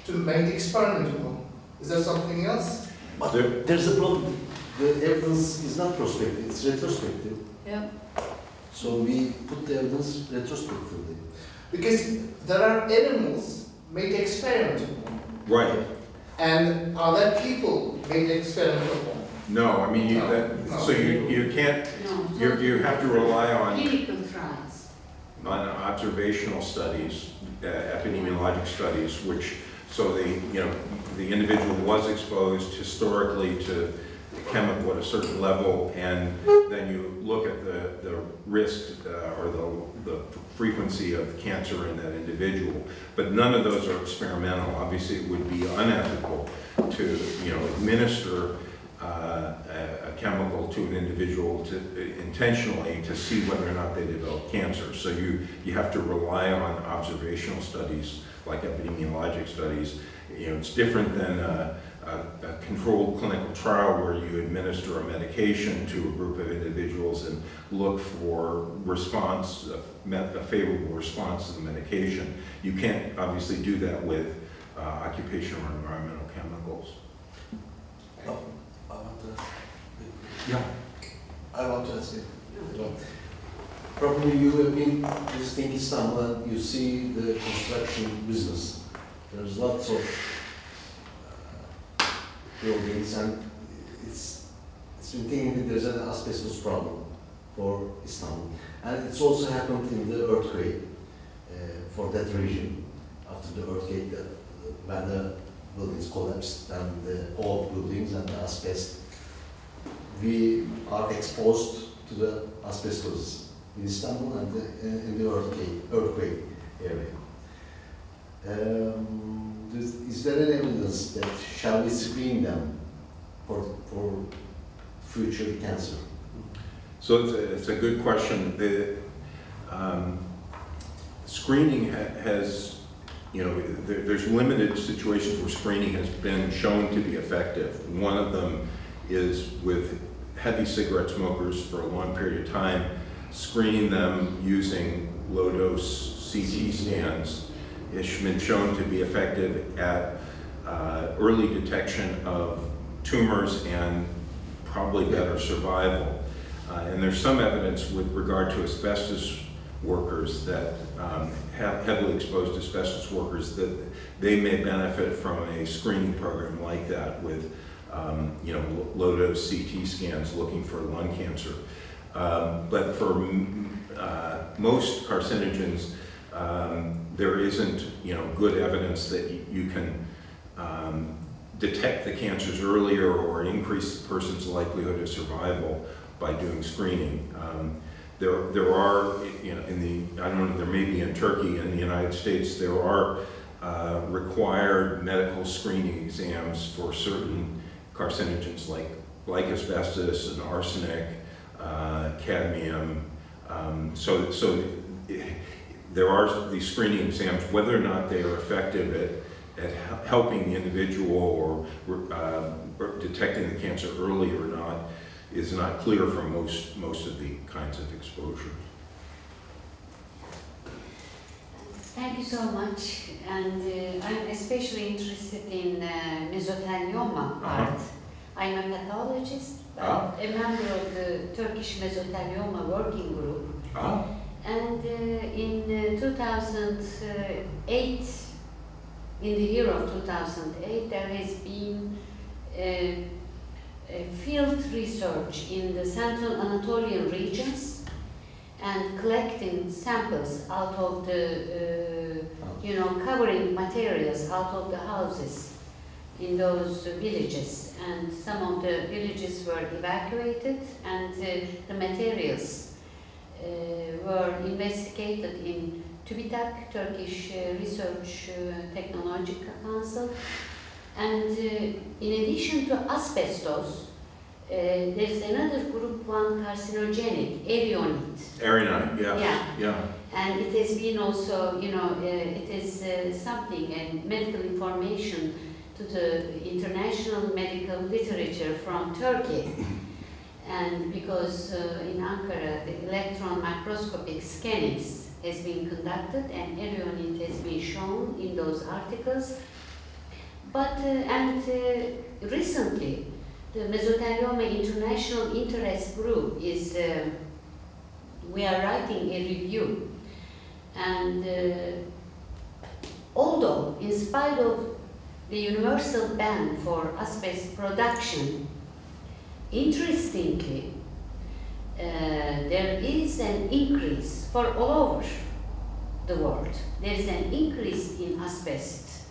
C: to make the experiment upon. Is there something else?
D: But there's a problem. The evidence is not prospective, it's retrospective.
B: Yeah.
D: So we put the evidence retrospectively.
C: Because there are animals made the experiment upon.
A: Right.
C: And other people made the experiment upon.
A: No, I mean, so you can't, you have to rely on
E: clinical trials.
A: On observational studies, epidemiologic studies, which, so the individual was exposed historically to chemical at a certain level, and then you look at the risk or the frequency of cancer in that individual. But none of those are experimental. Obviously, it would be unethical to administer a chemical to an individual intentionally to see whether or not they develop cancer. So you have to rely on observational studies like epidemiologic studies. It's different than a controlled clinical trial where you administer a medication to a group of individuals and look for response, a favorable response to the medication. You can't obviously do that with occupational or environmental chemicals.
D: I want to ask you. Probably you have been visiting Istanbul and you see the construction business. There's lots of buildings, and it's been thinking that there's an asbestos problem for Istanbul. And it's also happened in the earthquake for that region. After the earthquake, when the buildings collapsed and the old buildings and the asbestos, we are exposed to the asbestos in Istanbul and in the earthquake area. Is there any evidence that shall we screen them for future cancer?
A: So it's a good question. The screening has, there's limited situations where screening has been shown to be effective. One of them is with heavy cigarette smokers for a long period of time, screening them using low-dose CT scans. It's been shown to be effective at early detection of tumors and probably better survival. And there's some evidence with regard to asbestos workers that have heavily exposed asbestos workers that they may benefit from a screening program like that with low-dose CT scans looking for lung cancer. But for most carcinogens, there isn't, good evidence that you can detect the cancers earlier or increase the person's likelihood of survival by doing screening. There are, I don't know, there may be in Turkey and the United States, there are required medical screening exams for certain carcinogens like asbestos and arsenic, cadmium. So there are these screening exams. Whether or not they are effective at helping the individual or detecting the cancer early or not is not clear for most of the kinds of exposures.
E: Thank you so much, and I'm especially interested in mesothelioma part. I'm a pathologist, a member of the Turkish Mesothelioma Working Group. And in 2008, in the year of 2008, there has been field research in the Central Anatolian regions and collecting samples out of the, covering materials out of the houses in those villages. And some of the villages were evacuated, and the materials were investigated in TÜBİTAK, Turkish Research Technological Council. And in addition to asbestos, there is another group 1 carcinogenic, erionite.
A: Erionite, yeah.
E: And it has been also, it is something and medical information to the international medical literature from Turkey. And because in Ankara, the electron microscopic scanning has been conducted and erionite has been shown in those articles. But, recently, the Mesothelioma International Interest Group is, we are writing a review. And although, in spite of the universal ban for asbestos production, interestingly, there is an increase for all over the world. There is an increase in asbestos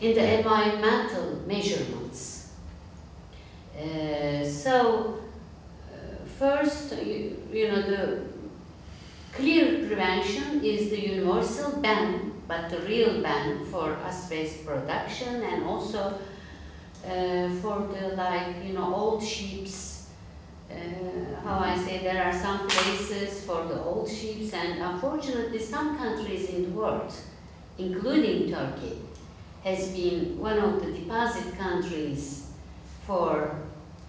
E: in the environmental measurements. First, you know, the clear prevention is the universal ban, but the real ban for asbestos production, and also for the, like, you know, old ships. How I say, there are some places for the old ships, and unfortunately some countries in the world, including Turkey, has been one of the deposit countries for,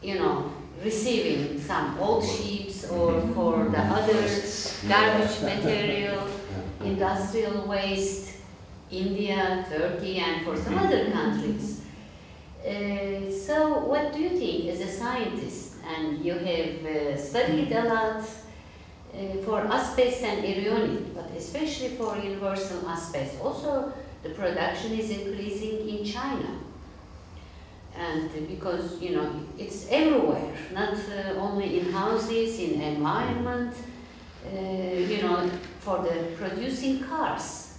E: you know, receiving some old ships or for the other garbage material, industrial waste, India, Turkey, and for some other countries. So what do you think as a scientist? And you have studied a lot for asbestos and erionite, but especially for universal asbestos. Also, the production is increasing in China. And because, you know, it's everywhere, not only in houses, in environment, you know, for the producing cars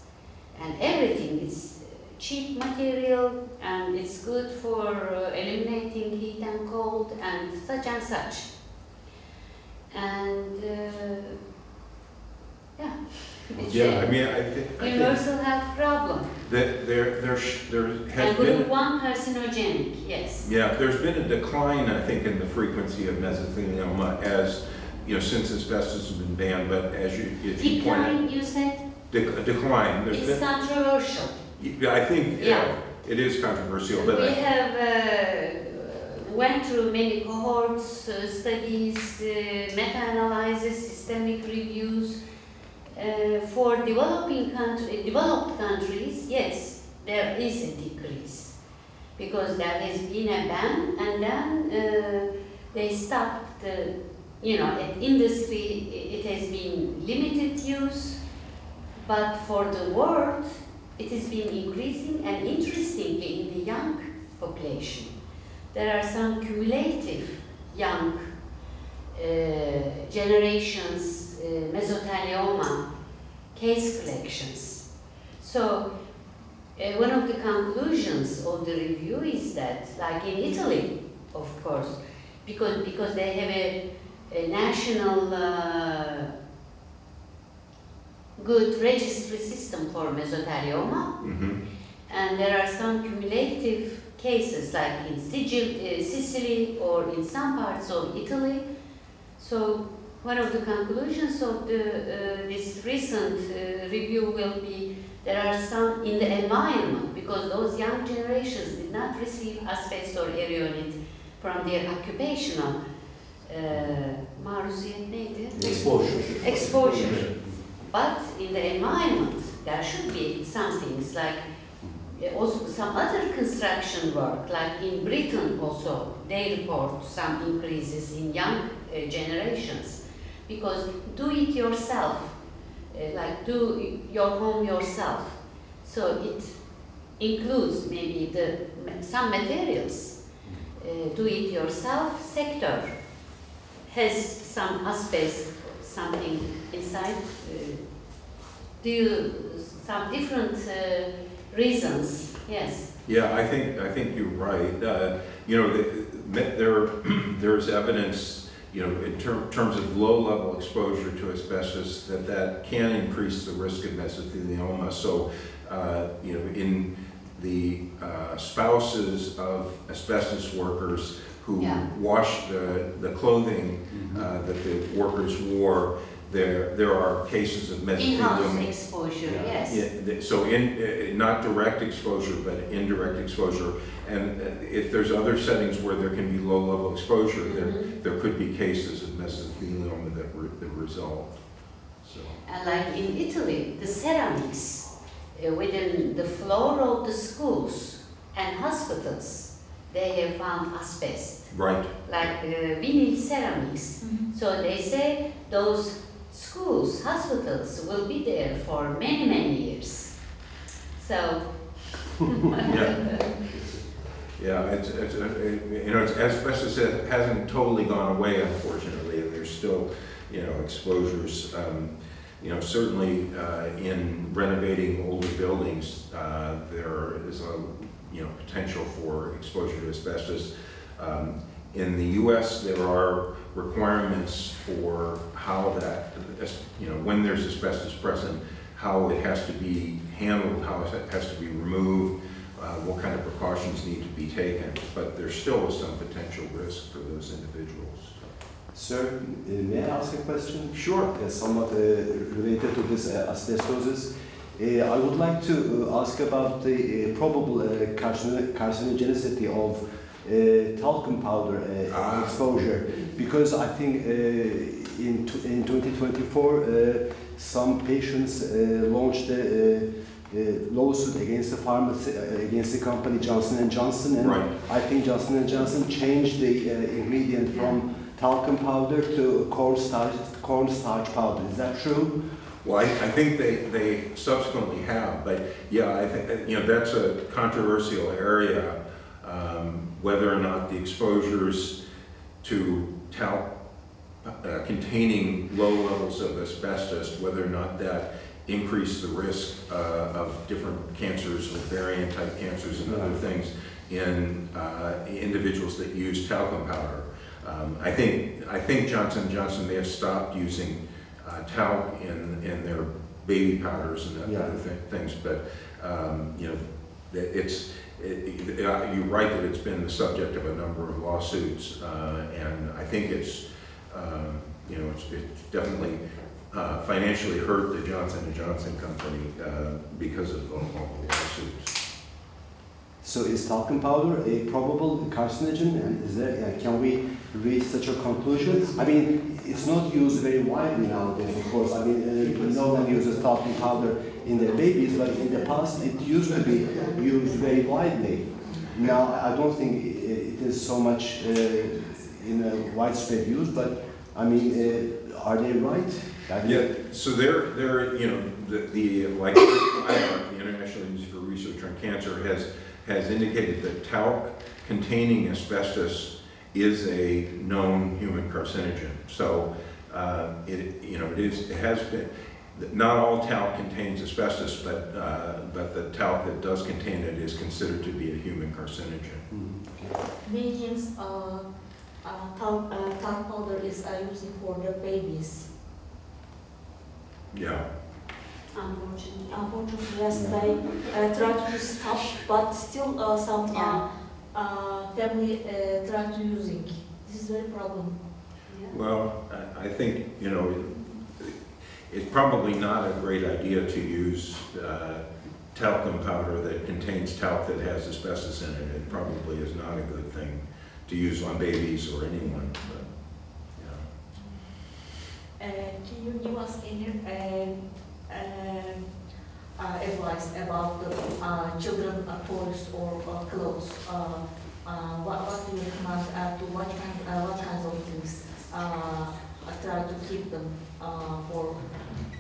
E: and everything. It's cheap material and it's good for eliminating heat and cold and such. And yeah.
A: Yeah, I mean, I think
E: universal health problem.
A: There has
E: and
A: been
E: group 1 carcinogenic, yes.
A: Yeah, there's been a decline, I think, in the frequency of mesothelioma as, you know, since asbestos has been banned. But as if you point out,
E: Decline, you said?
A: a decline. There's
E: It's controversial.
A: I think
E: Yeah.
A: it is controversial, but
E: we have went through many cohorts, studies, meta-analysis, systemic reviews. For developed countries, yes, there is a decrease because there has been a ban, and then they stopped. You know, at industry, it has been limited use, but for the world, it has been increasing, and interestingly, in the young population, there are some cumulative young generations mesothelioma case collections. So one of the conclusions of the review is that, like in Italy, of course, because they have a national good registry system for mesothelioma, and there are some cumulative cases like in Sicily or in some parts of Italy. So one of the conclusions of this recent review will be there are some in the environment, because those young generations did not receive asbestos or erionite from their occupational maruziyet neydi? Exposure. But in the environment, there should be some things like also some other construction work, like in Britain also, they report some increases in young generations. Because do it yourself, like do your home yourself. So it includes maybe some materials. Do it yourself sector has some asbestos, something inside. Do you some different reasons? Yes.
A: yeah, I think you're right. You know, there's evidence, you know, in terms of low-level exposure to asbestos, that can increase the risk of mesothelioma. So, you know, in the spouses of asbestos workers who washed the clothing that the workers wore, there are cases of mesothelioma.
E: In-house exposure, yes.
A: Yeah, so not direct exposure, but indirect exposure. And if there's other settings where there can be low-level exposure, there could be cases of mesothelioma that resolve. So.
E: And like in Italy, the ceramics within the floor of the schools and hospitals, they have found asbestos.
A: Right.
E: Like vinyl ceramics. So they say those schools, hospitals will be there for many, many years. So.
A: Yeah. Yeah, asbestos hasn't totally gone away, unfortunately, and there's still, exposures. Certainly in renovating older buildings, there is a, potential for exposure to asbestos. In the U.S., there are requirements for how that, when there's asbestos present, how it has to be handled, how it has to be removed, what kind of precautions need to be taken. But there still is some potential risk for those individuals.
F: Sir, may I ask a question?
A: Sure.
F: Somewhat related to this asbestosis. I would like to ask about the probable carcinogenicity of talcum powder exposure, because I think in 2024 some patients launched a lawsuit against the pharmacy, against the company Johnson & Johnson, and
A: right.
F: I think Johnson & Johnson changed the ingredient from talcum powder to cornstarch powder. Is that true?
A: Well, I think they subsequently have, but yeah, I think that's a controversial area, whether or not the exposures to talc containing low levels of asbestos, whether or not that increase the risk of different cancers, ovarian type cancers and other things in individuals that use talcum powder. I think Johnson & Johnson may have stopped using talc in their baby powders and other things, but you're right that it's been the subject of a number of lawsuits, and I think it's definitely financially hurt the Johnson & Johnson company because of all the lawsuits.
F: So is talcum powder a probable carcinogen, and is there, can we reach such a conclusion? I mean, it's not used very widely nowadays, of course. I mean, no one uses talcum powder in their babies, but in the past it used to be used very widely. Now, I don't think it is so much in a widespread use, but I mean, are they right?
A: Yeah, so they're like IARC, the International Institute for Research on Cancer, has indicated that talc containing asbestos is a known human carcinogen. So it has been. Not all talc contains asbestos, but the talc that does contain it is considered to be a human carcinogen.
B: Means talc powder is using for the babies.
A: Yeah.
B: Unfortunately, yes, they try to stop, but still some family try to using. This is very problem.
E: Yeah.
A: Well, I think it's probably not a great idea to use talcum powder that contains talc that has asbestos in it. It probably is not a good thing to use on babies or anyone. But,
B: can you give us any advice about the children toys or clothes? What do you recommend to what kinds of things try to keep them for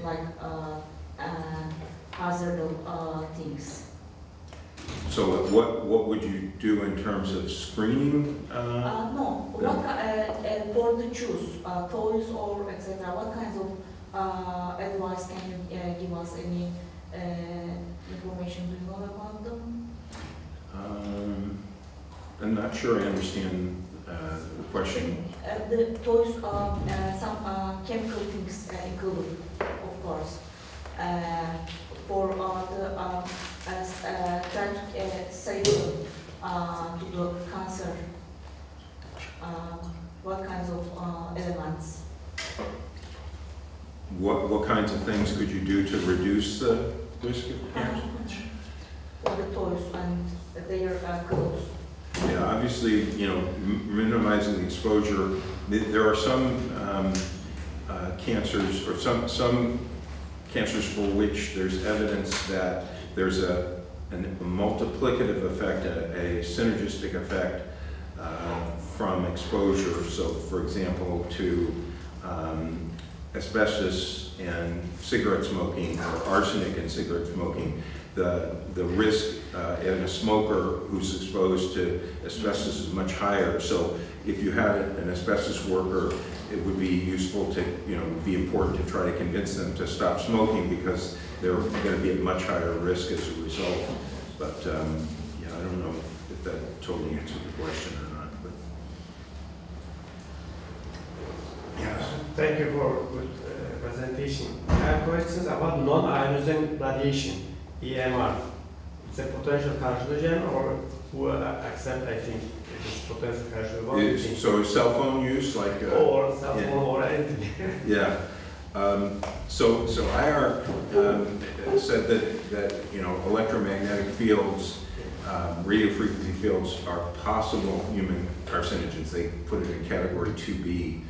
B: like hazardous things?
A: So what would you do in terms of screening?
B: No. What for the shoes, toys or etc. What kinds of advice can you give us? Any information do you know about them?
A: I'm not sure I understand the question.
B: The toys, some chemical things included, of course. For the try to save them to the cancer. What kinds of elements?
A: What kinds of things could you do to reduce the risk of cancer?
B: For the toys and their clothes.
A: Yeah, obviously, minimizing the exposure. There are some cancers, or some cancers for which there's evidence that there's a multiplicative effect, a synergistic effect from exposure. So, for example, to asbestos and cigarette smoking, or arsenic and cigarette smoking, the risk in a smoker who's exposed to asbestos is much higher. So if you had an asbestos worker, it would be useful to, be important to try to convince them to stop smoking because they're going to be at much higher risk as a result. But yeah, I don't know if that totally answered the question or not. But yes.
G: Thank you for good presentation. I have questions about non-ionizing radiation, EMR. It's a potential carcinogen, or who accept, I think, it's potential carcinogen.
A: So cell phone use, like
G: or cell phone,
A: yeah.
G: or anything.
A: Yeah. So IR said that electromagnetic fields, radio frequency fields, are possible human carcinogens. They put it in category 2B.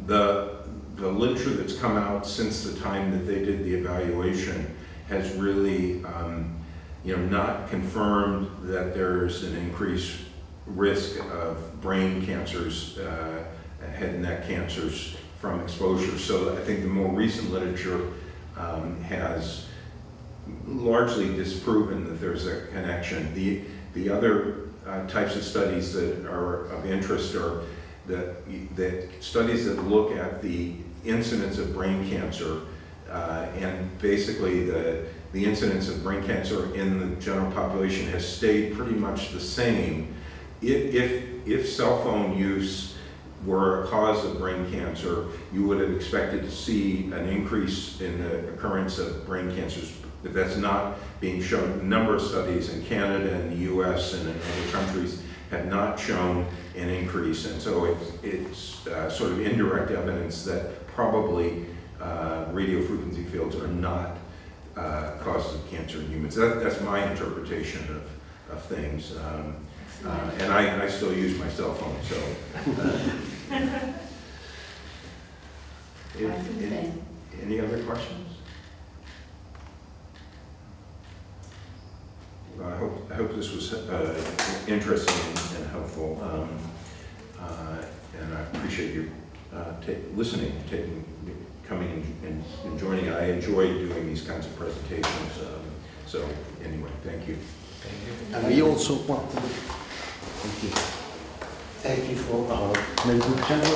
A: The literature that's come out since the time that they did the evaluation has really, not confirmed that there's an increased risk of brain cancers, head and neck cancers from exposure. So I think the more recent literature has largely disproven that there's a connection. The other types of studies that are of interest are the studies that look at the incidence of brain cancer, and basically the incidence of brain cancer in the general population has stayed pretty much the same. If cell phone use were a cause of brain cancer, you would have expected to see an increase in the occurrence of brain cancers, but that's not being shown. A number of studies in Canada and the US and in other countries have not shown an increase, and so it's sort of indirect evidence that probably radio frequency fields are not causes of cancer in humans. That's my interpretation of things. And I still use my cell phone, so. Any other questions? I hope this was interesting and helpful, and I appreciate you listening, coming and joining. I enjoy doing these kinds of presentations. So anyway, thank you.
D: And we also want to thank you for our medical channel.